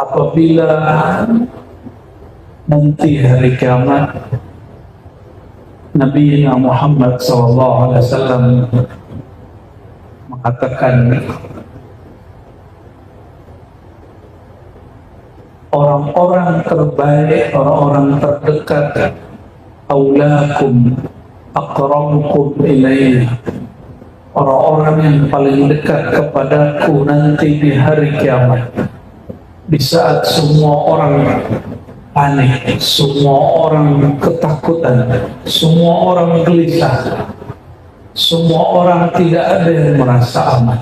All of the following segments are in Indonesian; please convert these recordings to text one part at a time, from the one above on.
apabila nanti hari kiamat Nabi Muhammad SAW mengatakan, orang-orang terbaik, orang-orang terdekat, aulakum aqrabukum ilayya, orang-orang yang paling dekat kepadaku nanti di hari kiamat, di saat semua orang panik, semua orang ketakutan, semua orang gelisah, semua orang tidak ada yang merasa aman.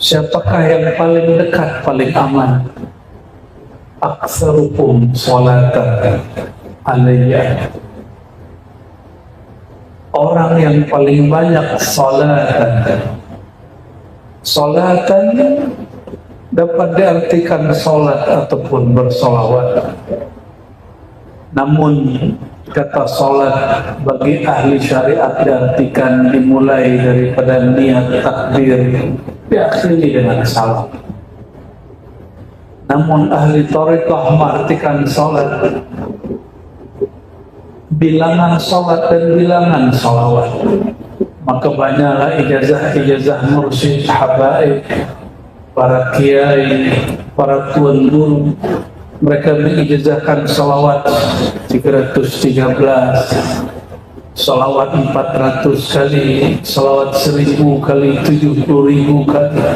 Siapakah yang paling dekat, paling aman? Aktsarukum sholatan alayya, orang yang paling banyak sholatan. Sholatan dapat diartikan sholat ataupun bersolawat. Namun kata sholat bagi ahli syariat diartikan dimulai daripada niat takbir, diakhiri dengan salam. Namun ahli thariqah mengartikan sholat bilangan sholat dan bilangan sholawat. Maka banyaklah ijazah-ijazah mursyid, habaib, para kiai, para tuan guru, mereka mengijazahkan salawat 313, salawat 400 kali, salawat 1000 kali, 70.000 kali.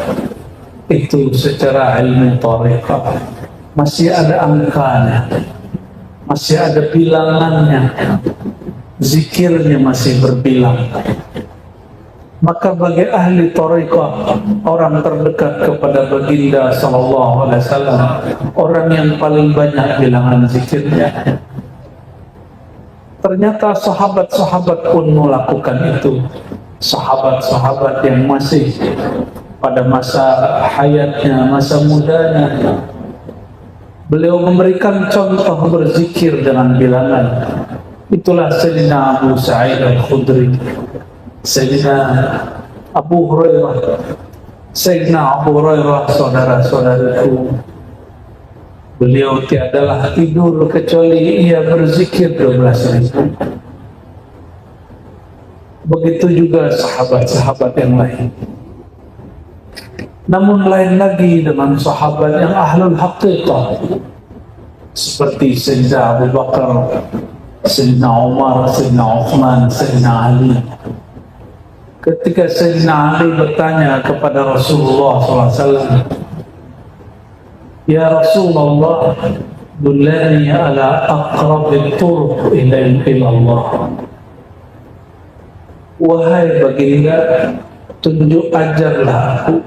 Itu secara ilmu thariqah masih ada angkanya, masih ada bilangannya, zikirnya masih berbilang. Maka bagi ahli thariqah, orang terdekat kepada baginda sallallahu alaihi wasallam, orang yang paling banyak bilangan zikirnya. Ternyata sahabat-sahabat pun melakukan itu. Sahabat-sahabat yang masih pada masa hayatnya, masa mudanya, beliau memberikan contoh berzikir dengan bilangan. Itulah Sayyidina Abu Sa'id Al-Khudri, Sayyidina Abu Hurairah, Sayyidina Abu Hurairah, saudara-saudaraku, beliau tiadalah tidur kecuali ia berzikir 12.000. Begitu juga sahabat-sahabat yang lain. Namun lain lagi dengan sahabat yang ahlul haqiqah, seperti Sayyidina Abu Bakar, Sayyidina Umar, Sayyidina Uthman, Sayyidina Ali. Ketika Sayyidina Ali bertanya kepada Rasulullah SAW, "Ya Rasulullah, dullani ala aqrabil turuq ila Allah." Wahai baginda, tunjuk ajarlah aku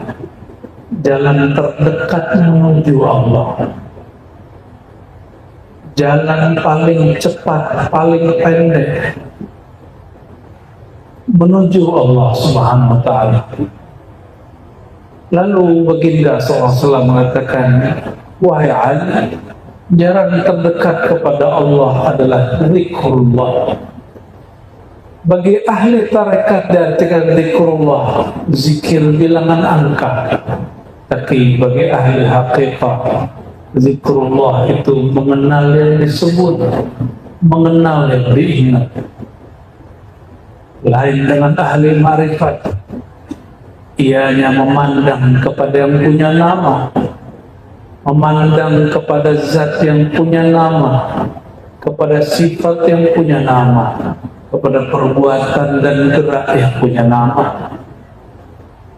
jalan terdekat menuju Allah, jalan paling cepat, paling pendek menuju Allah Subhanahu wa ta'ala. Lalu baginda SAW mengatakan, wahai Ali, jalan terdekat kepada Allah adalah zikrullah. Bagi ahli tarekat diartikan zikrullah, zikir bilangan angka. Tapi bagi ahli haqiqah, zikrullah itu mengenal yang disebut, mengenal yang diingat. Lain dengan ahli ma'rifat, ianya memandang kepada yang punya nama, memandang kepada zat yang punya nama, kepada sifat yang punya nama, kepada perbuatan dan gerak yang punya nama.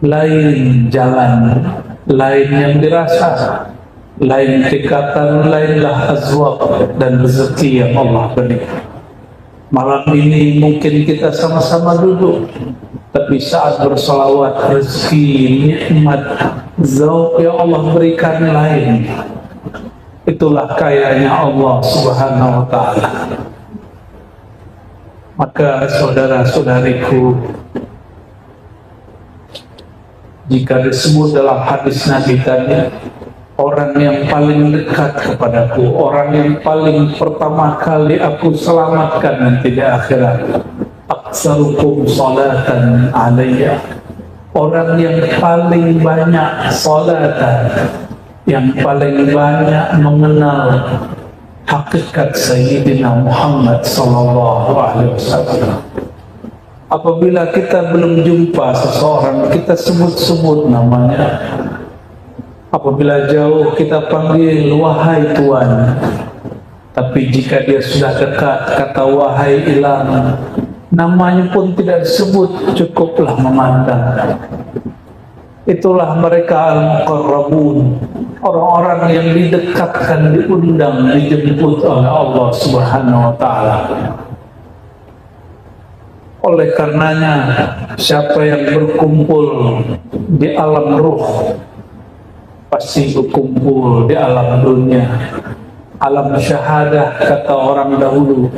Lain jalan, lain yang dirasa, lain tingkatan, lainlah azwaq dan rezeki yang Allah beri. Malam ini mungkin kita sama-sama duduk, tapi saat bersolawat, rezeki, nikmat, zauq yang Allah berikan lain. Itulah kayanya Allah Subhanahu wa ta'ala. Maka saudara-saudariku, jika disebut dalam hadis Nabi tadi, orang yang paling dekat kepadaku, orang yang paling pertama kali aku selamatkan nanti di akhirat, aktsarukum sholatan alayya, orang yang paling banyak salatan, yang paling banyak mengenal hakikat Sayyidina Muhammad sallallahu alaihi wasallam. Apabila kita belum jumpa seseorang, kita sebut-sebut namanya. Apabila jauh, kita panggil wahai Tuan. Tapi jika dia sudah dekat, kata wahai hilang. Namanya pun tidak disebut, cukuplah memandang. Itulah mereka al-muqarrabun, orang-orang yang didekatkan, diundang, dijemput oleh Allah Subhanahu wa ta'ala. Oleh karenanya, siapa yang berkumpul di alam ruh pasti berkumpul di alam dunia. Alam syahadah kata orang dahulu,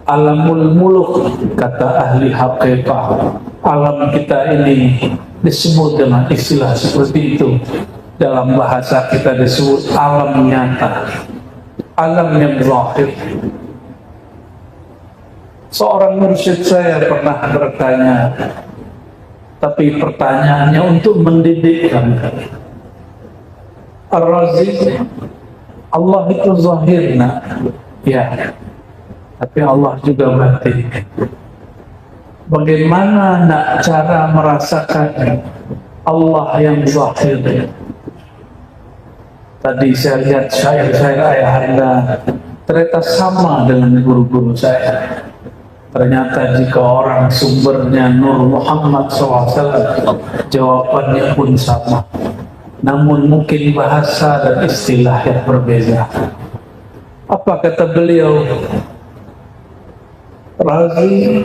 alamul muluk kata ahli haqiqah. Alam kita ini disebut dengan istilah seperti itu. Dalam bahasa kita disebut alam nyata, alam yang zahir. Seorang mursyid saya pernah bertanya, tapi pertanyaannya untuk mendidikkan. Ar-Razi, Allah itu zahir, nak, ya, tapi Allah juga batin. Bagaimana nak cara merasakan Allah yang zahir? Tadi saya lihat syair-syair ayahanda, ternyata sama dengan guru-guru saya. Ternyata jika orang sumbernya Nur Muhammad SAW, jawabannya pun sama. Namun mungkin bahasa dan istilah yang berbeza. Apa kata beliau? Razi,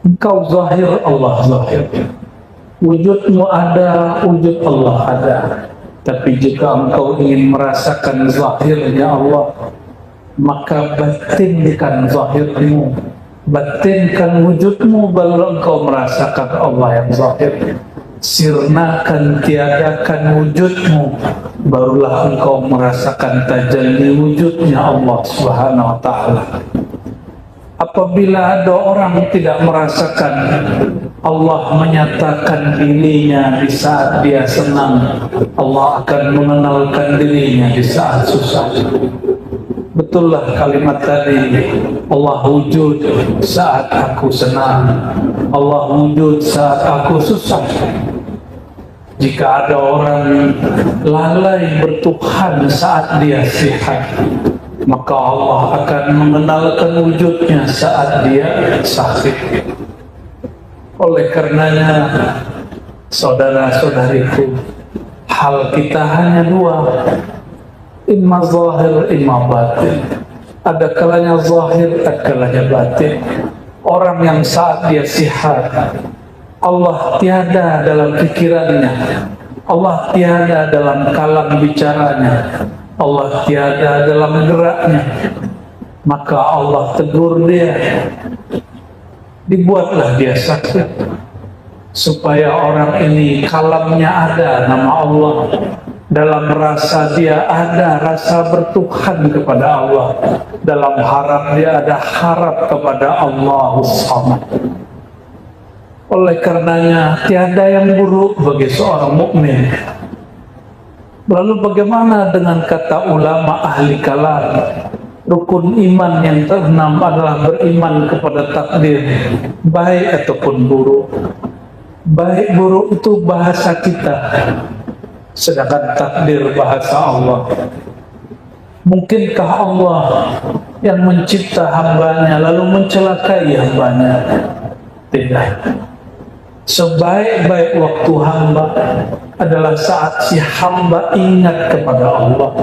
engkau zahir, Allah zahir. Wujudmu ada, wujud Allah ada. Tapi jika engkau ingin merasakan zahirnya Allah, maka batinkan zahirmu, batinkan wujudmu, baru engkau merasakan Allah yang zahir. Sirnakan, tiadakan wujudmu, barulah engkau merasakan tajalli wujudnya Allah Subhanahu wa ta'ala. Apabila ada orang tidak merasakan Allah menyatakan dirinya di saat dia senang, Allah akan mengenalkan dirinya di saat susah. Betullah kalimat tadi, Allah wujud saat aku senang, Allah wujud saat aku susah. Jika ada orang lalai bertuhan saat dia sehat, maka Allah akan mengenalkan wujudnya saat dia sakit. Oleh karenanya, saudara-saudariku, hal kita hanya dua, imma zahir, imma batin. Ada kalanya zahir, ada kalanya batin. Orang yang saat dia sihat, Allah tiada dalam pikirannya, Allah tiada dalam kalam bicaranya, Allah tiada dalam geraknya, maka Allah tegur dia, dibuatlah dia sakit, supaya orang ini kalamnya ada nama Allah, dalam rasa dia ada rasa bertuhan kepada Allah, dalam harap dia ada harap kepada Allah Samad. Oleh karenanya tiada yang buruk bagi seorang mukmin. Lalu bagaimana dengan kata ulama ahli kalam? Rukun iman yang keenam adalah beriman kepada takdir, baik ataupun buruk. Baik buruk itu bahasa kita, sedangkan takdir bahasa Allah. Mungkinkah Allah yang mencipta hambanya lalu mencelakai hambanya? Tidak. Sebaik-baik waktu hamba adalah saat si hamba ingat kepada Allah.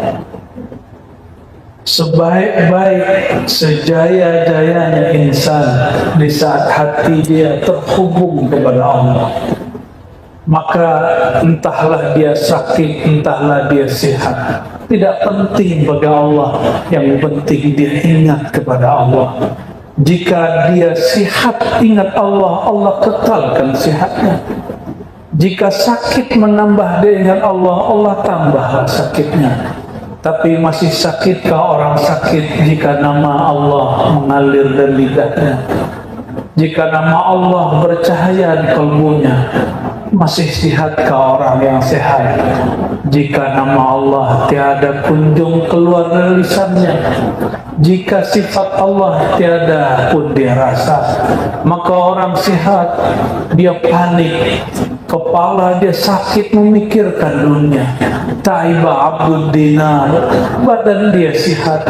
Sebaik-baik, sejaya-jayanya insan di saat hati dia terhubung kepada Allah. Maka entahlah dia sakit, entahlah dia sehat, tidak penting bagi Allah. Yang penting dia ingat kepada Allah. Jika dia sihat ingat Allah, Allah kekalkan sihatnya. Jika sakit menambah dia ingat Allah, Allah tambahlah sakitnya. Tapi masih sakitkah orang sakit jika nama Allah mengalir dari lidahnya? Jika nama Allah bercahaya di kalbunya, masih sihatkah orang yang sehat? Jika nama Allah tiada kunjung keluar dari lisannya, jika sifat Allah tiada pun dia rasa, maka orang sehat dia panik, kepala dia sakit memikirkan dunia. Taiba abdud dinar, badan dia sehat,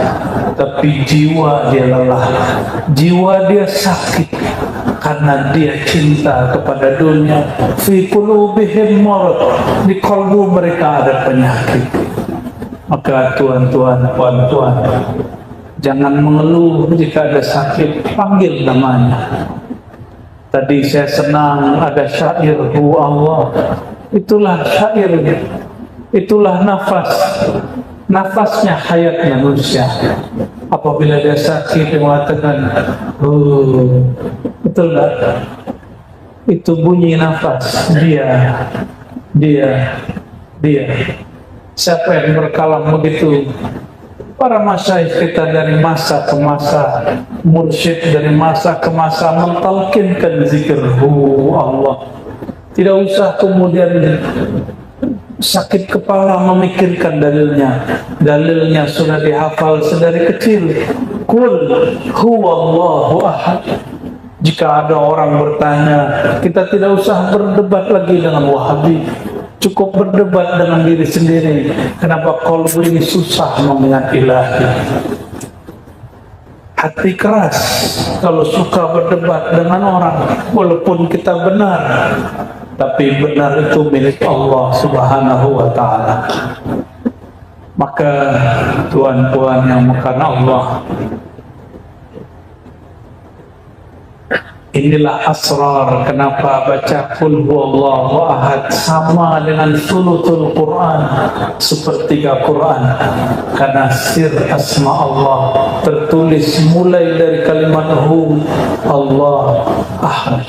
tapi jiwa dia lelah, jiwa dia sakit karena dia cinta kepada dunia. Fi qulubihim marad, di kalbu mereka ada penyakit. Maka tuan-tuan, puan-puan, jangan mengeluh jika ada sakit, panggil namanya. Tadi saya senang ada syair hu Allah, itulah syairnya, itulah nafasnya hayatnya manusia. Apabila dia sakit dia mengatakan betul tak? Itu bunyi nafas dia. Siapa yang berkalam begitu? Para masyayikh kita dari masa ke masa, mursyid dari masa ke masa mentalkinkan zikirhu Allah. Tidak usah kemudian sakit kepala memikirkan dalilnya sudah dihafal sedari kecil. Qul huwallahu ahad. Jika ada orang bertanya, kita tidak usah berdebat lagi dengan Wahabi, cukup berdebat dengan diri sendiri. Kenapa kalbu ini susah mengingat ilahi? Hati keras kalau suka berdebat dengan orang, walaupun kita benar, tapi benar itu milik Allah Subhanahu wa Ta'ala. Maka tuan-puan yang makan Allah, inilah asrar kenapa baca qul huwallahu ahad sama dengan sulutul Quran, sepertiga Quran, karena sir asma Allah tertulis mulai dari kalimat hu Allah ahad.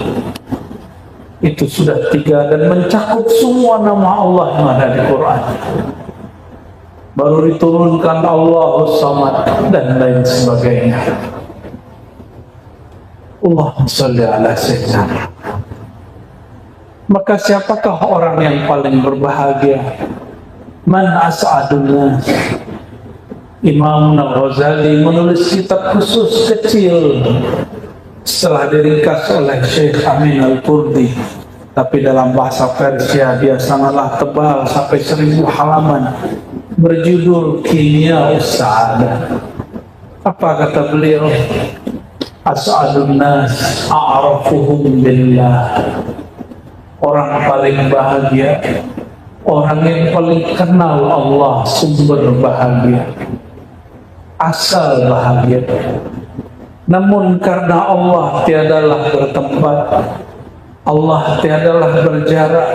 Itu sudah 3 dan mencakup semua nama Allah yang ada di Quran. Baru diturunkan Allahus Samad dan lain sebagainya. Allahumma shalli ala sayyidina. Maka siapakah orang yang paling berbahagia? Man as'adun nas. Imam Al-Ghazali menulis kitab khusus kecil setelah diringkas oleh Syekh Amin Al-Kurdi, tapi dalam bahasa Persia dia sangatlah tebal sampai 1000 halaman, berjudul Kimia Sa'adah. Apa kata beliau? As'adun nas a'rafuhum billah. Orang paling bahagia, orang yang paling kenal Allah, sumber bahagia, asal bahagia. Namun karena Allah tiadalah bertempat, Allah tiadalah berjarak,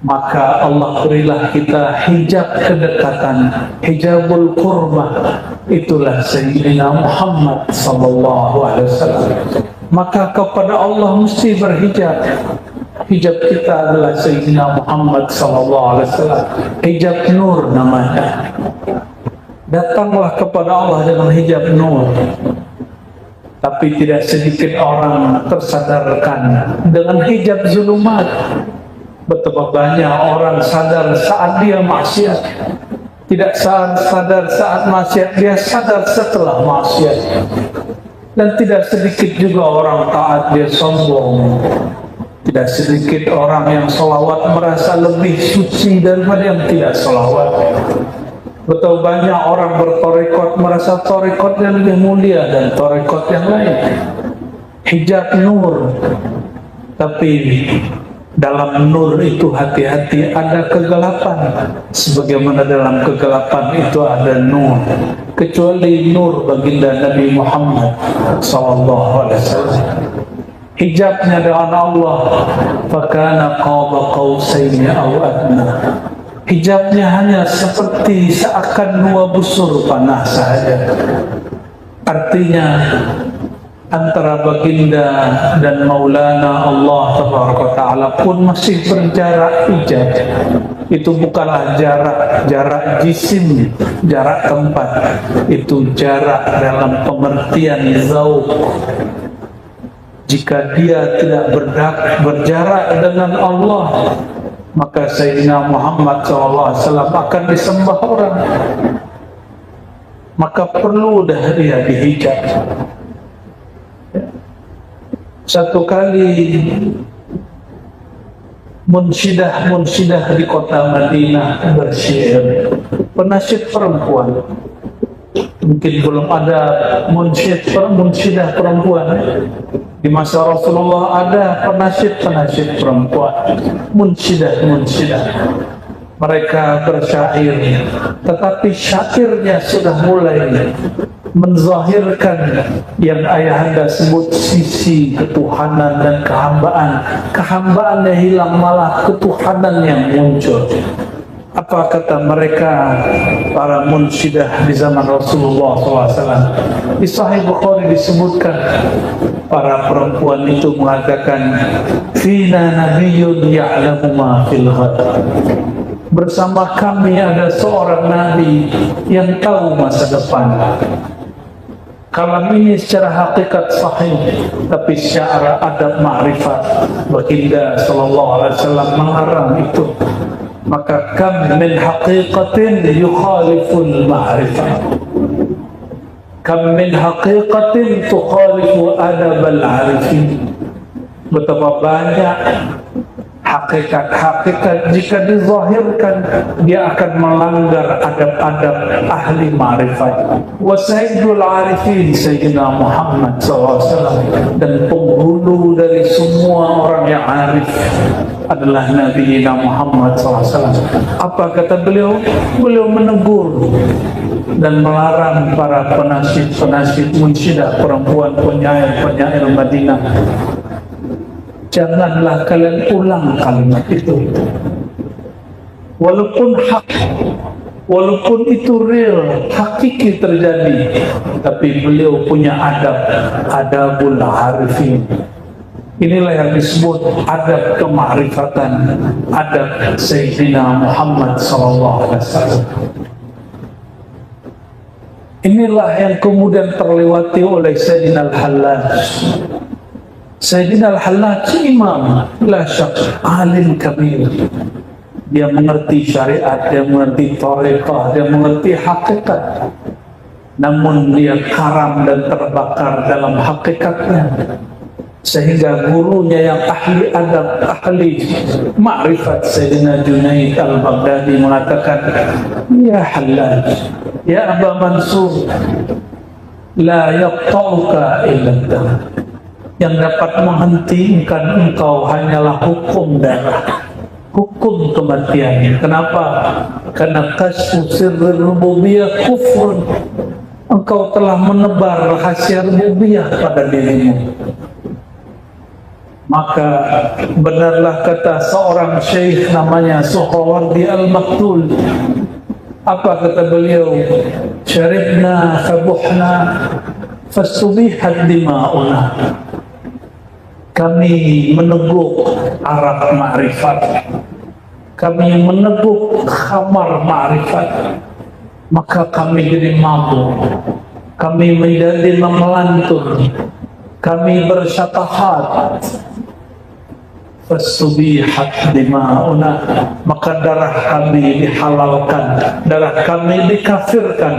maka Allah berilah kita hijab kedekatan, hijabul qurbah. Itulah Sayyidina Muhammad sallallahu alaihi wasallam. Maka kepada Allah mesti berhijab. Hijab kita adalah Sayyidina Muhammad sallallahu alaihi wasallam. Hijab nur namanya. Datanglah kepada Allah dengan hijab nur. Tapi tidak sedikit orang tersadarkan dengan hijab zulumat. Betapa banyak orang sadar saat dia maksiat, tidak sadar saat maksiat, dia sadar setelah maksiat. Dan tidak sedikit juga orang taat dia sombong. Tidak sedikit orang yang sholawat merasa lebih suci daripada yang tidak sholawat. Betapa banyak orang bertorekot merasa torekotnya lebih mulia dan torekot yang lain. Hijab nur, tapi dalam nur itu hati-hati ada kegelapan, sebagaimana dalam kegelapan itu ada nur, kecuali nur baginda Nabi Muhammad SAW. Hijabnya dengan Allah, fakana qaba qausaini aw adna. Hijabnya hanya seperti seakan 2 busur panah saja. Artinya antara baginda dan Maulana Allah Taala pun masih berjarak hijab. Itu bukanlah jarak jisim, jarak tempat. Itu jarak dalam pengertian zauq. Jika dia tidak berjarak dengan Allah, maka Sayyidina Muhammad SAW akan disembah orang. Maka perlu dah dia dihijab. Satu kali munsyidah di kota Madinah bersyair, penasihat perempuan. Mungkin belum ada munsyidah perempuan. Di masa Rasulullah ada penasihat perempuan, munsyidah. Mereka bersyair, tetapi syairnya sudah mulai menzahirkan yang ayahanda sebut sisi ketuhanan dan kehambaan. Kehambaannya hilang, malah ketuhanan yang muncul. Apa kata mereka, para munsyidah di zaman Rasulullah SAW? Di Sahih Bukhari disebutkan, para perempuan itu mengatakan, "Fina nabiyyun ya'lamu ma fil ghad." Bersama kami ada seorang nabi yang tahu masa depan. Kalam ini secara hakikat sahih, tapi secara adab ma'rifat baginda sallallahu alaihi wasallam melarang itu. Maka kam min haqiqatin yukhaliful ma'rifah, kam min haqiqatin tukhalifu adabal arifin. Betapa banyak hakikat jika dizahirkan dia akan melanggar adab-adab ahli ma'rifat. Wa sayyidul arifin Sayyidina Muhammad SAW, dan penghulu dari semua orang yang arif adalah Nabi Muhammad SAW. Apa kata beliau? Beliau menegur dan melarang para penasihat munsyidah perempuan, penyair Madinah. Janganlah kalian ulang kalimat itu. Walaupun hak, walaupun itu real, hakiki terjadi, tapi beliau punya adabul arifin. Inilah yang disebut adab kemakrifatan, adab Sayyidina Muhammad SAW. Inilah yang kemudian terlewati oleh Sayyidina Al-Hallaj. Sayyidina Al-Hallaj imam, la syak, alim kabir. Dia mengerti syariat, dia mengerti tariqah, dia mengerti hakikat. Namun dia karam dan terbakar dalam hakikatnya. Sehingga gurunya yang ahli adab, ahli ma'rifat, Sayyidina Junaid Al-Baghdadi mengatakan, "Ya Hallaj, ya Aba Mansur, la yaqta'uka illa dam." Yang dapat menghentikan engkau hanyalah hukum darah, hukum kematian. Kenapa? Karena kasfu sirrul rububiyah kufrun. Engkau telah menebar rahasia rububiyah pada dirimu. Maka benarlah kata seorang syekh namanya Suhrawardi Al-Maktul. Apa kata beliau? Syaribna fabuhna fastubihat dima'una. Kami meneguk arak ma'rifat, kami meneguk khamar ma'rifat, maka kami jadi mabuk, kami menjadi memelantur, kami bersyafahat. Fasubihat dima'una, maka darah kami dihalalkan, darah kami dikafirkan.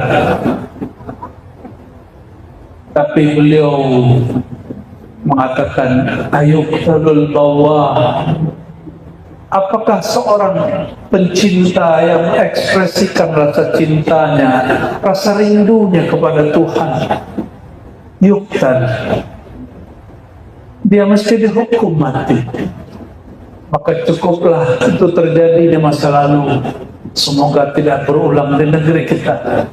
Tapi beliau mengatakan, ayuqtalul bawah. Apakah seorang pencinta yang mengekspresikan rasa cintanya, rasa rindunya kepada Tuhan, yuqtal, dia mesti dihukum mati? Maka cukuplah itu terjadi di masa lalu, semoga tidak berulang di negeri kita.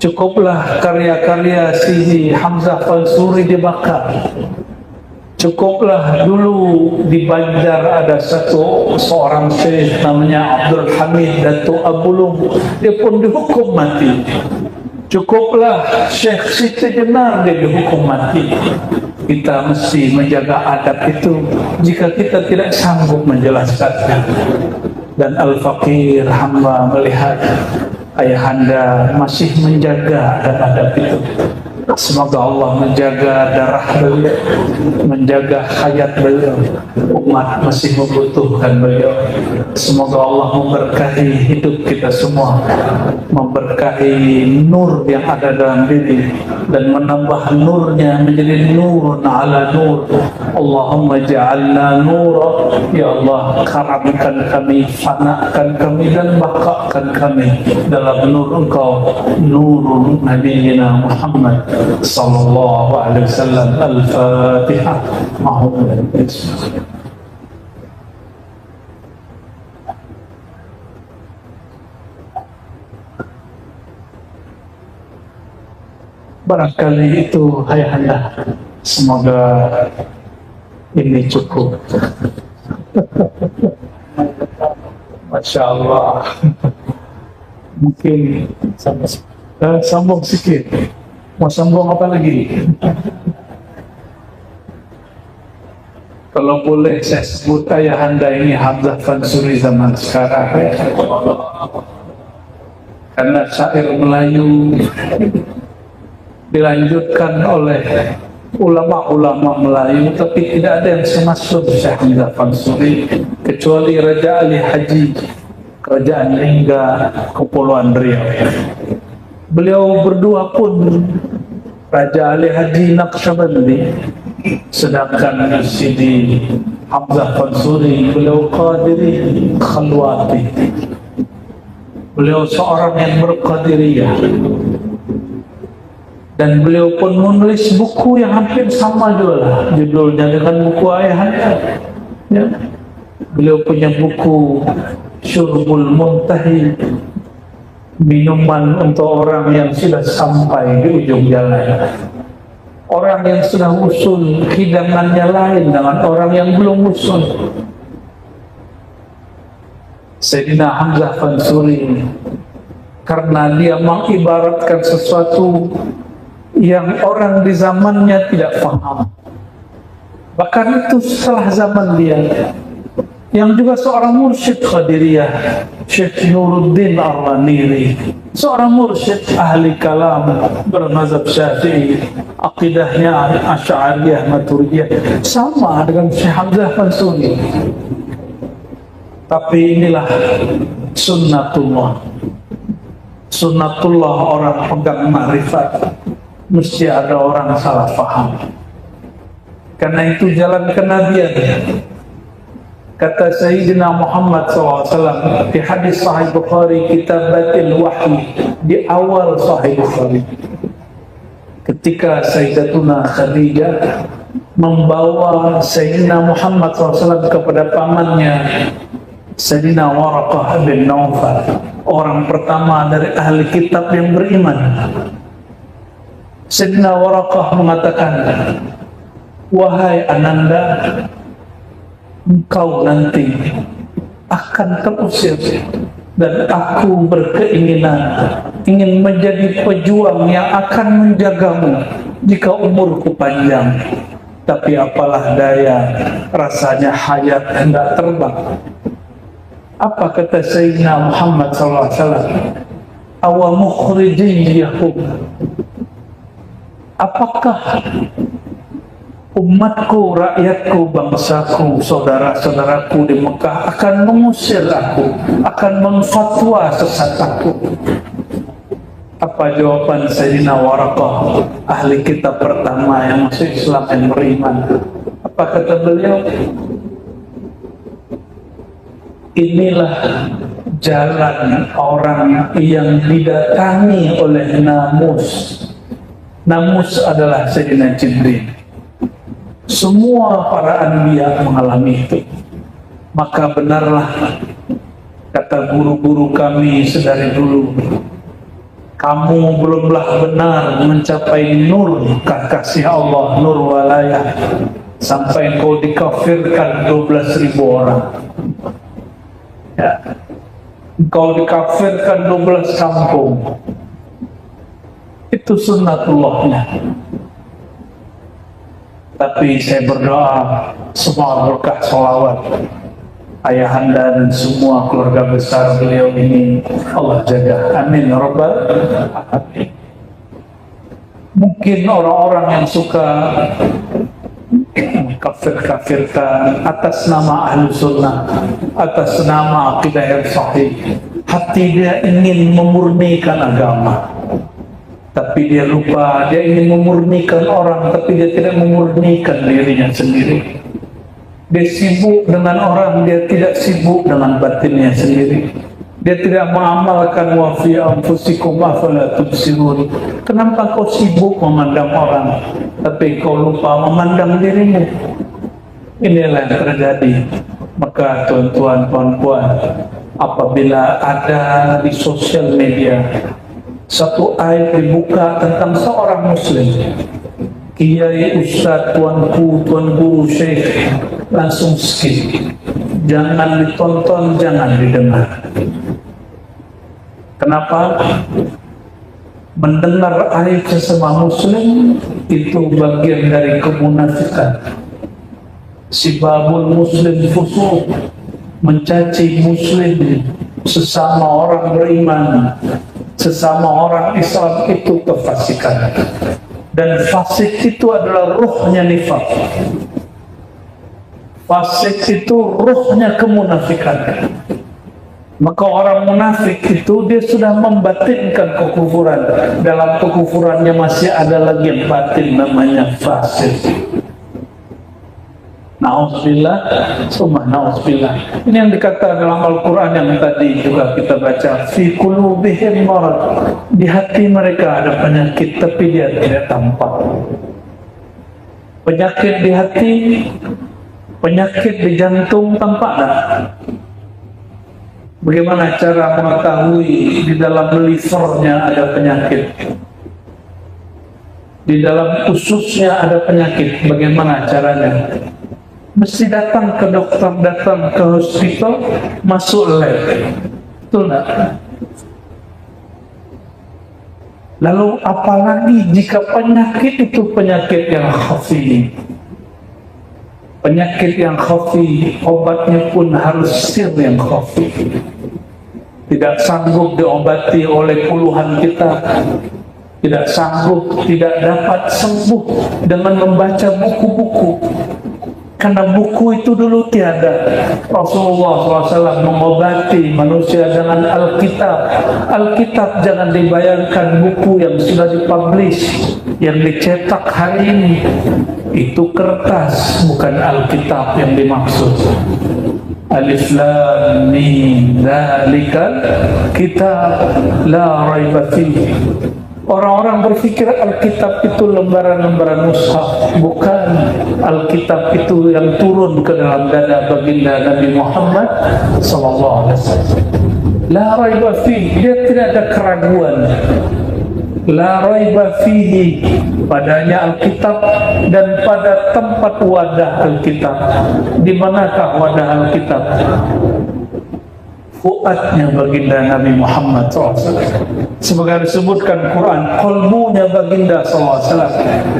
Cukuplah karya-karya Sidi Hamzah Fansuri dibakar. Cukuplah dulu di Banjar ada seorang syekh namanya Abdul Hamid Datuk Abulung, dia pun dihukum mati. Cukuplah Syekh Siti Jenar, dia dihukum mati. Kita mesti menjaga adab itu jika kita tidak sanggup menjelaskannya. Dan Al-Faqir hamba melihat ayahanda masih menjaga adab-adab itu. Semoga Allah menjaga darah beliau, menjaga hayat beliau. Umat masih membutuhkan beliau. Semoga Allah memberkahi hidup kita semua, memberkahi nur yang ada dalam diri, dan menambah nurnya menjadi nurun ala nur. Allahumma ja'alna nura. Ya Allah, karamkan kami, fanakan kami, dan bakakan kami dalam nur Engkau, nurun Nabiina Muhammad sallallahu alaihi wasallam. Al-Fatihah. Barangkali itu ayahanda. Semoga ini cukup. Masya Allah. Mungkin sambung sikit. Mau sambung apa lagi? Kalau boleh saya sebut ayahanda ini Hamzah Fansuri zaman sekarang. Karena syair Melayu dilanjutkan oleh ulama-ulama Melayu, tapi tidak ada yang semasuk Syekh Hamzah Fansuri kecuali Raja Ali Haji, Kerajaan Lingga, Kepulauan Riau. Beliau berdua pun Raja Ali Haji Naqsyabandi, sedangkan Sidi Hamzah Fansuri beliau Qadiri Khalwati. Beliau seorang yang berqadiriyah, dan beliau pun menulis buku yang hampir sama juga judulnya dengan buku ayahnya. Ya. Beliau punya buku Syurbul Muntahi, minuman untuk orang yang sudah sampai di ujung jalan. Orang yang sudah usul, hidangannya lain dengan orang yang belum usul. Sayyidina Hamzah Fansuri, karena dia mengibaratkan sesuatu yang orang di zamannya tidak paham, bahkan itu setelah zaman dia, yang juga seorang mursyid Qadiriyah, Syekh Nuruddin Ar-Raniri, seorang mursyid ahli kalam bermazhab Syafi'i, akidahnya Asy'ariyah Maturidiyah, sama dengan Syekh Hamzah Fansuri. Tapi inilah sunnatullah. Sunnatullah orang pegang ma'rifat, mesti ada orang salah faham. Karena itu jalan kenabian. Kata Sayyidina Muhammad SAW di hadis Sahih Bukhari, Kitabatil Wahyi, di awal Sahih Bukhari, ketika Sayyidatuna Khadijah membawa Sayyidina Muhammad SAW kepada pamannya Sayyidina Waraqah bin Naufal, orang pertama dari ahli kitab yang beriman. Sayyidina Waraqah mengatakan, wahai Ananda, engkau nanti akan terusir, dan aku berkeinginan ingin menjadi pejuang yang akan menjagamu jika umurku panjang. Tapi apalah daya, rasanya hayat hendak terbang. Apa kata Sayyidina Muhammad SAW? Awa mukhrijiyahum, apakah umatku, rakyatku, bangsaku, saudara-saudaraku di Mekah akan mengusir aku, akan mengfatwa sesat aku? Apa jawaban Sayyidina Waraqah, ahli kitab pertama yang masuk Islam dan beriman? Apa kata beliau? Inilah jalan orang yang didatangi oleh namus. Namus adalah Sayyidina Jibril. Semua para anbiya mengalami itu. Maka benarlah kata guru-guru kami sedari dulu, kamu belumlah benar mencapai nur kasih Allah, nur walayah, sampai engkau dikafirkan 12.000 orang. Ya. Engkau dikafirkan 12 kampung. Itu sunnatullahnya. Tapi saya berdoa semua berkah salawat ayahanda dan semua keluarga besar beliau ini Allah jaga. Amin ya rabbal alamin. Mungkin orang-orang yang suka kafir-kafirkan atas nama ahlu sunnah, atas nama akidah yang sahih, hati dia ingin memurnikan agama, tapi dia lupa, dia ingin memurnikan orang, tapi dia tidak memurnikan dirinya sendiri. Dia sibuk dengan orang, dia tidak sibuk dengan batinnya sendiri. Dia tidak mengamalkan wa fi anfusikum afala tubsirun. Kenapa kau sibuk memandang orang, tapi kau lupa memandang dirimu? Inilah yang terjadi. Maka tuan-tuan, puan-puan, apabila ada di sosial media satu ayat dibuka tentang seorang muslim, kiai, ustaz, tuanku, tuan guru, syekh, langsung skip. Jangan ditonton, jangan didengar. Kenapa? Mendengar aib sesama muslim itu bagian dari kemunafikan. Sibabul muslim fusuq, mencaci muslim, sesama orang beriman, sesama orang Islam, itu kefasikan. Dan fasik itu adalah ruhnya nifaq. Fasik itu ruhnya kemunafikan. Maka orang munafik itu dia sudah membatinkan kekufuran. Dalam kekufurannya masih ada lagi yang batin, namanya fasik. Na'udzubillah, summa na'udzubillah. Ini yang dikatakan dalam Al-Quran yang tadi juga kita baca. Fi qulubihim marad. Di hati mereka ada penyakit, tapi dia tidak tampak. Penyakit di hati, penyakit di jantung tampak tak? Bagaimana cara mengetahui di dalam livernya ada penyakit, di dalam ususnya ada penyakit? Bagaimana caranya? Mesti datang ke dokter, datang ke hospital, masuk lab. Betul tak? Lalu apalagi jika penyakit itu penyakit yang khafi. Penyakit yang khafi, obatnya pun harus sir yang khafi. Tidak sanggup diobati oleh puluhan kita, tidak sanggup, tidak dapat sembuh dengan membaca buku-buku. Karena buku itu dulu tiada. Rasulullah SAW mengobati manusia dengan Alkitab. Alkitab jangan dibayangkan buku yang sudah dipublish, yang dicetak hari ini. Itu kertas, bukan Alkitab yang dimaksud. Alif Lam Mim Dzalikal Kitab La Raiba Fihi. Orang-orang berpikir Alkitab itu lembaran-lembaran mushaf. Bukan. Alkitab itu yang turun ke dalam dada baginda Nabi Muhammad SAW. La raiba fihi, dia tidak ada keraguan. La raiba fihi, padanya Alkitab dan pada tempat wadah Alkitab. Di manakah wadah Alkitab? Fuadnya baginda Nabi Muhammad SAW. Sebagai disebutkan Quran, qalbunya baginda SAW.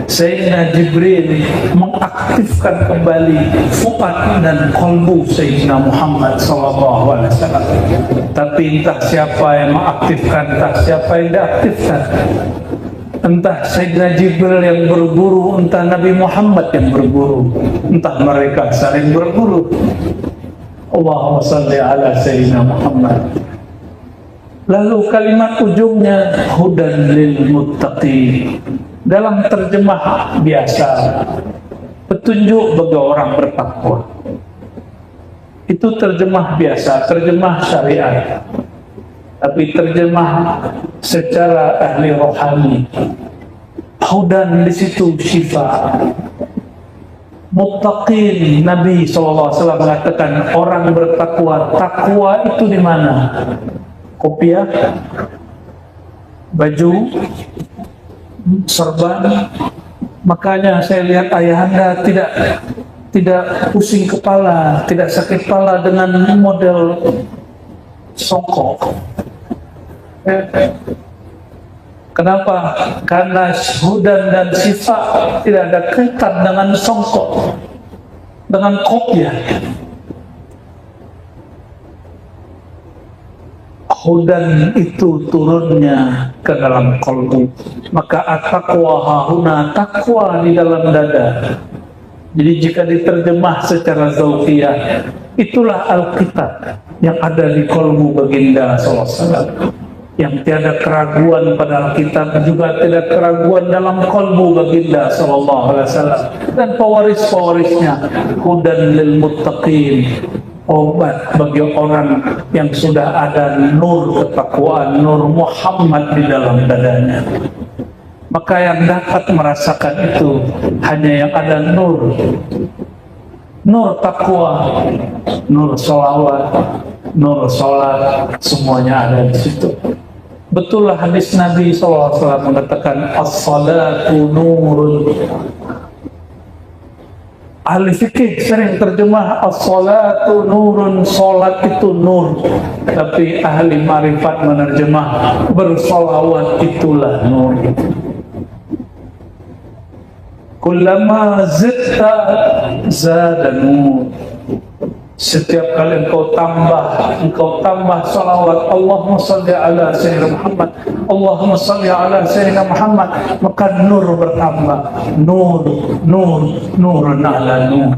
Sayyidina Jibril mengaktifkan kembali fuad dan qalbu Sayyidina Muhammad SAW. Tapi entah siapa yang mengaktifkan, entah siapa yang diaktifkan. Entah Sayyidina Jibril yang berburu, entah Nabi Muhammad yang berburu, entah mereka saling berburu. Allahumma salli ala Sayyidina Muhammad. Lalu kalimat ujungnya hudan lil muttaqin. Dalam terjemah biasa, petunjuk bagi orang bertakwa. Itu terjemah biasa, terjemah syariat. Tapi terjemah secara ahli rohani. Hudan di situ syifa. Muttaqin, Nabi SAW mengatakan orang bertakwa. Takwa itu di mana? Kopiah, baju, serban. Makanya saya lihat ayahanda tidak pusing kepala, tidak sakit kepala dengan model songkok. Kenapa? Karena hudan dan sifat tidak ada kaitan dengan songkok, dengan kopiah. hudan itu turunnya ke dalam qalbu. Maka at-taqwa hahuna, takwa di dalam dada. Jadi jika diterjemah secara zauqiyah, itulah Alkitab yang ada di qalbu baginda sallallahu alaihi wasallam. Yang tiada keraguan pada Alkitab, juga tidak keraguan dalam qalbu baginda sallallahu alaihi wasallam. Dan pewaris-pewarisnya, hudan lil muttaqin, obat bagi orang yang sudah ada nur ketakwaan, nur Muhammad di dalam dadanya. Maka yang dapat merasakan itu hanya yang ada nur takwa, nur sholawat, nur sholat, semuanya ada di situ. Betullah hadis Nabi SAW mengatakan as-salatu nurun. Ahli fikih sering terjemah as-salatu nurun, salat itu nur. Tapi ahli marifat menerjemah bersolawat itulah nur. Kullama zitta zada nur. Setiap kali engkau tambah salawat, Allahumma salli ala Sayyidina Muhammad, Allahumma salli ala Sayyidina Muhammad, maka nur bertambah, nurun ala nur.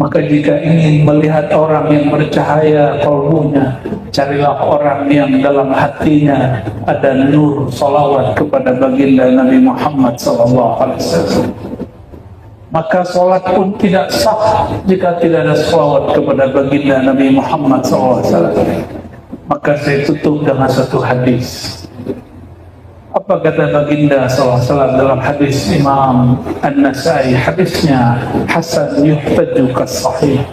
Maka jika ingin melihat orang yang bercahaya qalbunya, carilah orang yang dalam hatinya ada nur salawat kepada baginda Nabi Muhammad SAW. Maka sholat pun tidak sah jika tidak ada salawat kepada baginda Nabi Muhammad SAW. Maka saya tutup dengan satu hadis. Apa kata baginda SAW dalam hadis Imam An-Nasai? Hadisnya hasan yuhtaju kas-sahih.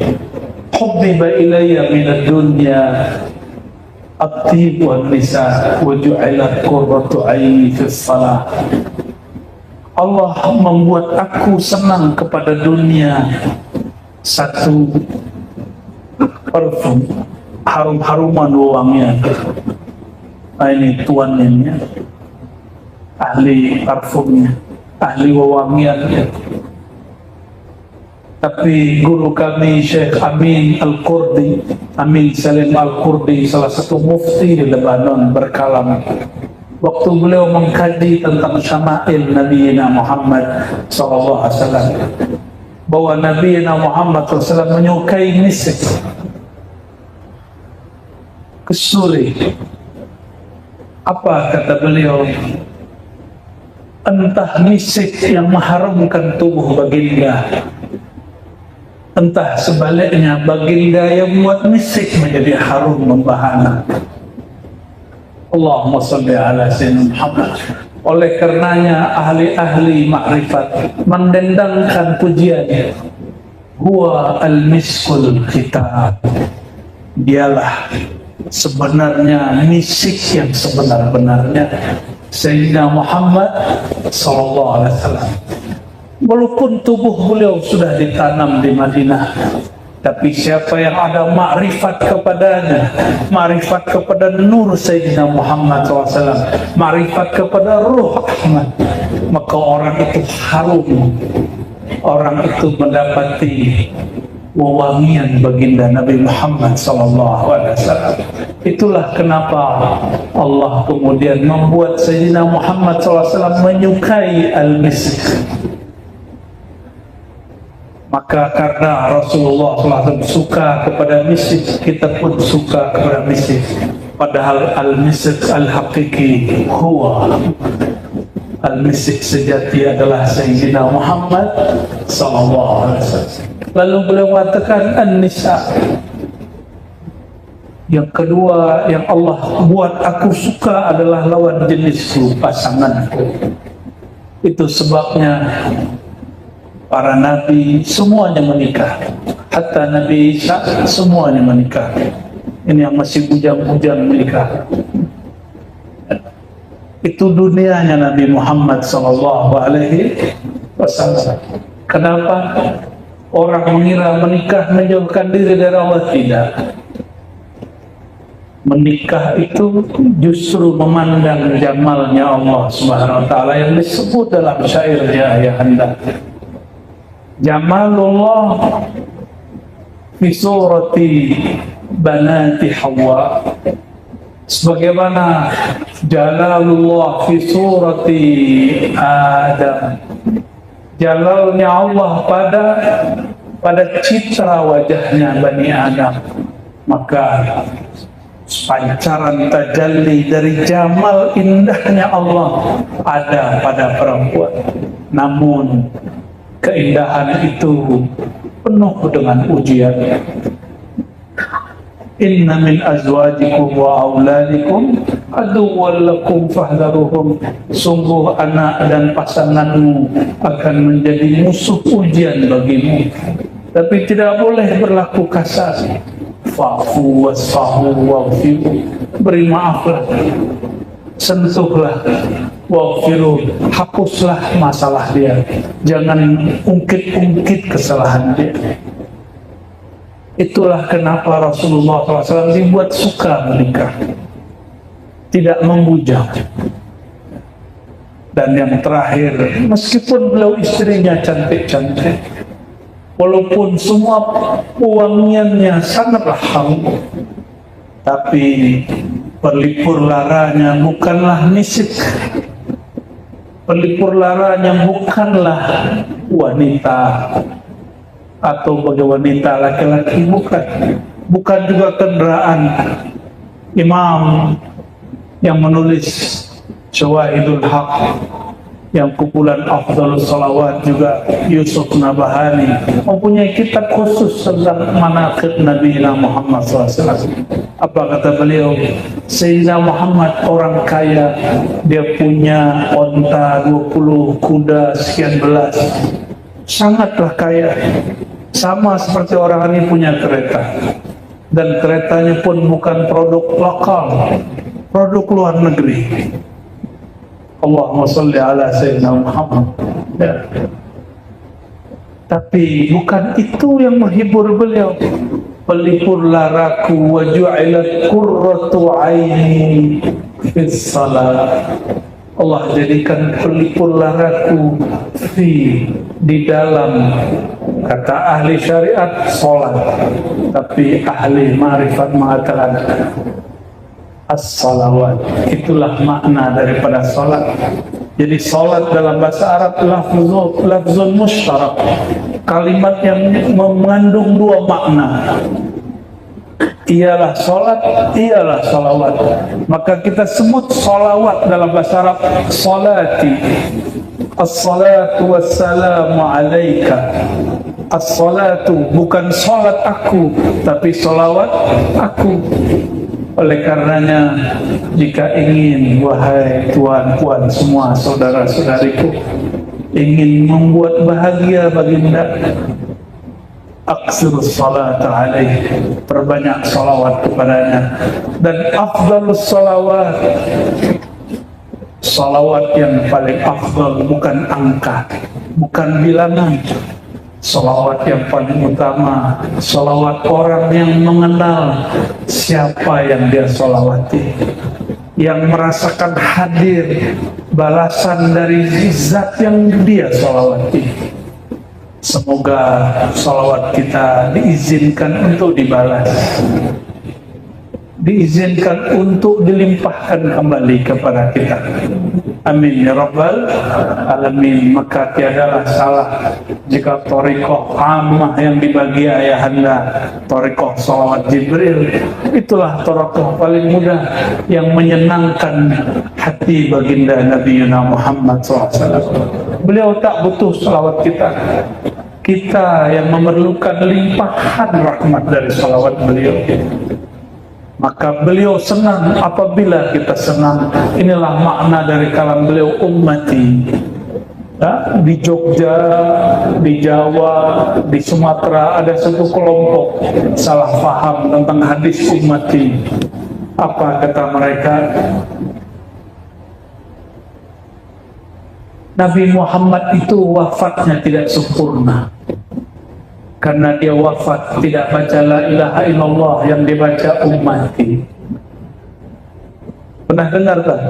Hubbiba ilayya minad dunya at-tib wan nisa wa ju'ilat qurratu 'aini fis salah. Allah membuat aku senang kepada dunia satu parfum, harum-haruman wangian. Ini tuannya, ahli parfumnya, ahli wewangiannya. Tapi guru kami Syekh Amin Al-Qurdi, Amin Salim Al-Qurdi, salah satu mufti di Lebanon, berkalam waktu beliau mengkaji tentang syama'il Nabi Muhammad SAW, bahwa Nabi Muhammad SAW menyukai misik, kesuri. Apa kata beliau? Entah misik yang mengharumkan tubuh baginda, entah sebaliknya baginda yang membuat misik menjadi harum membahana. Allahumma salli ala Sayyidina Muhammad. Oleh karenanya ahli-ahli makrifat mendendangkan pujiannya, huwa al-miskul kitab. Dialah sebenarnya misik yang sebenar-benarnya, Sayyidina Muhammad sallallahu alaihi wasallam. Walaupun tubuh beliau sudah ditanam di Madinah, tapi siapa yang ada makrifat kepadanya, makrifat kepada nur Sayyidina Muhammad SAW, makrifat kepada Ruh Ahmad, maka orang itu harum, orang itu mendapati wewangian baginda Nabi Muhammad SAW. Itulah kenapa Allah kemudian membuat Sayyidina Muhammad SAW menyukai al-misk. Maka karena Rasulullah SAW suka kepada misik, kita pun suka kepada misik. Padahal al-misik al-haqiqi huwa, al-misik sejati adalah Sayyidina Muhammad SAW. Lalu beliau mengatakan an-nisa. Yang kedua yang Allah buat aku suka adalah lawan jenisku, pasanganku. Itu sebabnya para nabi semuanya menikah, hatta Nabi Isa semuanya menikah. Ini yang masih bujang-bujang menikah. Itu dunianya Nabi Muhammad SAW. Kenapa orang mengira menikah menjauhkan diri dari Allah? Tidak. Menikah itu justru memandang jamalnya Allah Subhanahu wa Ta'ala yang disebut dalam syairnya ayahanda. Jamalullah fi surati banati Hawa Sebagaimana Jalalullah fi surati Adam, jalalnya Allah pada citra wajahnya Bani Adam, maka pancaran tajalli dari jamal indahnya Allah ada pada perempuan. Namun keindahan itu penuh dengan ujian. Inna min azwajikum wa auladikum aduwwan lakum fahdharuhum. Sungguh anak dan pasanganmu akan menjadi musuh ujian bagimu, tapi tidak boleh berlaku kasar. Fa'fu wasfahu waghfiru, beri maaflah, sentuhlah, waghfiru, hapuslah masalah dia, jangan ungkit-ungkit kesalahan dia. Itulah kenapa Rasulullah SAW dibuat suka menikah, tidak membujang. Dan yang terakhir, meskipun beliau istrinya cantik-cantik, walaupun semua wangiannya sangatlah harum, tapi pelipur laranya bukanlah misik, pelipur laranya bukanlah wanita atau bagi wanita laki-laki, bukan juga kendaraan. Imam yang menulis Syawahidul Haq, yang kumpulan Afdhalus Salawat, juga Yusuf Nabahani, mempunyai kitab khusus tentang manaqib Nabi Muhammad SAW. Apa kata beliau? Sayyidina Muhammad orang kaya, dia punya onta 20, kuda sekian belas, sangatlah kaya. Sama seperti orang ini punya kereta, dan keretanya pun bukan produk lokal, produk luar negeri. Allahumma sholli ala Sayyidina Muhammad. Ya. Tapi bukan itu yang menghibur beliau. Pelipur laraku wa ju'ilat qurratu aini fis salat. Allah jadikan pelipur laraku di dalam, kata ahli syariat, sholat, tapi ahli ma'rifat mengatakan as-salawat. Itulah makna daripada sholat. Jadi sholat dalam bahasa Arab lafzun mushtarak, kalimat yang mengandung dua makna. Ialah sholat, ialah salawat. Maka kita sebut salawat dalam bahasa Arab salati. As-salatu wassalamu alaika. As-salatu bukan salat aku, tapi salawat aku. Oleh karenanya, jika ingin, wahai tuan-puan semua, saudara-saudariku, ingin membuat bahagia baginda, aksirus salat alaih, perbanyak salawat kepadanya. Dan afdalus salawat, salawat yang paling afdal bukan angka, bukan bilangan. Salawat yang paling utama, salawat orang yang mengenal siapa yang dia salawati, yang merasakan hadir balasan dari zat yang dia salawati. Semoga salawat kita diizinkan untuk dibalas, diizinkan untuk dilimpahkan kembali kepada kita. Amin ya rabbal alamin. Maka tiadalah salah jika thariqah ammah yang dibagi ayahanda, thariqah salawat Jibril, itulah thariqah paling mudah yang menyenangkan hati baginda Nabi Muhammad SAW. Beliau tak butuh salawat kita, kita yang memerlukan limpahan rahmat dari salawat beliau. Maka beliau senang apabila kita senang. Inilah makna dari kalam beliau, ummati. Ya, di Jogja, di Jawa, di Sumatera ada satu kelompok salah faham tentang hadis ummati. Apa kata mereka? Nabi Muhammad itu wafatnya tidak sempurna, karena dia wafat tidak baca la ilaha illallah yang dibaca ummati. Pernah dengar tak?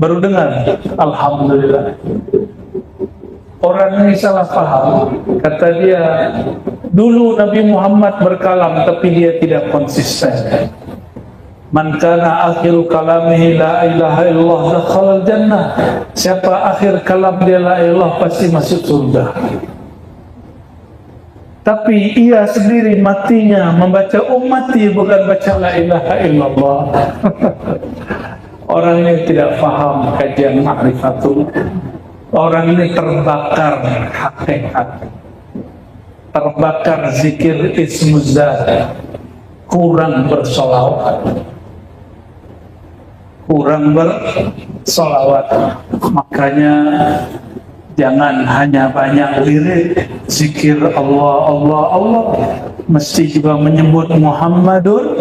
Baru dengar? Alhamdulillah. Orang ini salah paham. Kata dia, dulu Nabi Muhammad berkalam tapi dia tidak konsisten. Man kana akhiru kalamihi la ilaha illallah dakhalal jannah. Siapa akhir kalam dia la ilah pasti masuk surga. Tapi ia sendiri matinya membaca ummati bukan baca la ilaha illallah. Orang ini tidak paham kajian ma'rifatul. Orang ini terbakar hakikat, terbakar zikir ismuzat, kurang bersolawat, makanya jangan hanya banyak lirik zikir Allah, Allah, Allah, mesti juga menyebut Muhammadur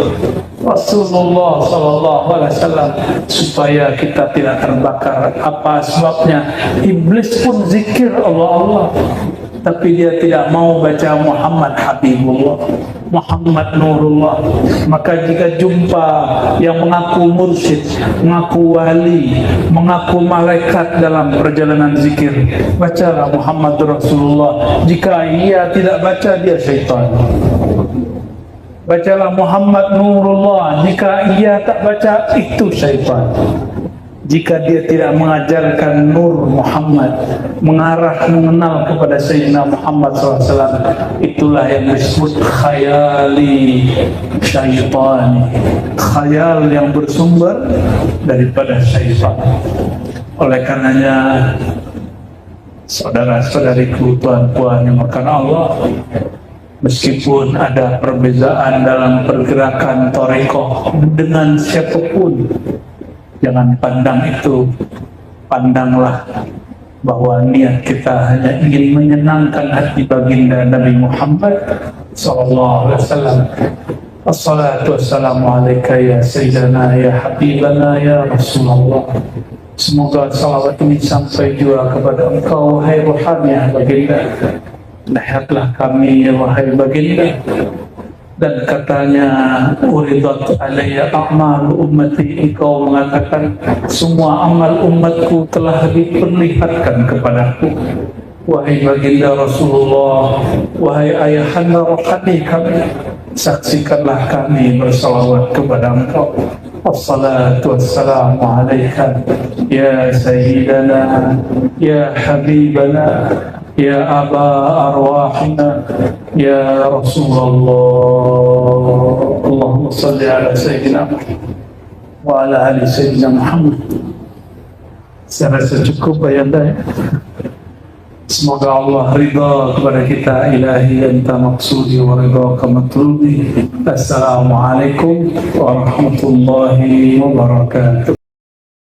Rasulullah sallallahu alaihi wasallam supaya kita tidak terbakar. Apa sebabnya? Iblis pun zikir Allah, Allah, tapi dia tidak mau baca Muhammad Habibullah, Muhammad Nurullah. Maka jika jumpa yang mengaku mursyid, mengaku wali, mengaku malaikat dalam perjalanan zikir, bacalah Muhammad Rasulullah. Jika ia tidak baca, dia syaitan. Bacalah Muhammad Nurullah. Jika ia tak baca, itu syaitan. Jika dia tidak mengajarkan Nur Muhammad, mengenal kepada Sayyidina Muhammad SAW, itulah yang disebut khayali syaitan, khayal yang bersumber daripada syaitan. Oleh karenanya, saudara-saudariku, tuan-puan yang makan Allah, meskipun ada perbezaan dalam pergerakan thariqah dengan siapapun, jangan pandang itu. Pandanglah bahwa niat kita hanya ingin menyenangkan hati baginda Nabi Muhammad SAW. Assalatu wassalamu alaika ya Sayyidana ya Habibana ya Rasulullah. Semoga salawat ini sampai juga kepada engkau, wahai ruhaniah baginda. Lihatlah kami, wahai baginda. Dan katanya, uridat alayya a'mal ummati, engkau mengatakan semua amal umatku telah diperlihatkan kepadaku. Wahai baginda Rasulullah, wahai ayahanda rohani kami, saksikanlah kami bersalawat kepada engkau. Assalatu wassalamu alaika ya Sayyidana ya Habibana ya Aba Arwahina ya Rasulullah. Allahumma salli ala Sayyidina wa ala ali Sayyidina Muhammad. Saya rasa cukup ayanda ya. Semoga Allah ridha kepada kita. Ilahi anta maqsudi wa ridhaka matlubi. Assalamualaikum warahmatullahi wabarakatuh.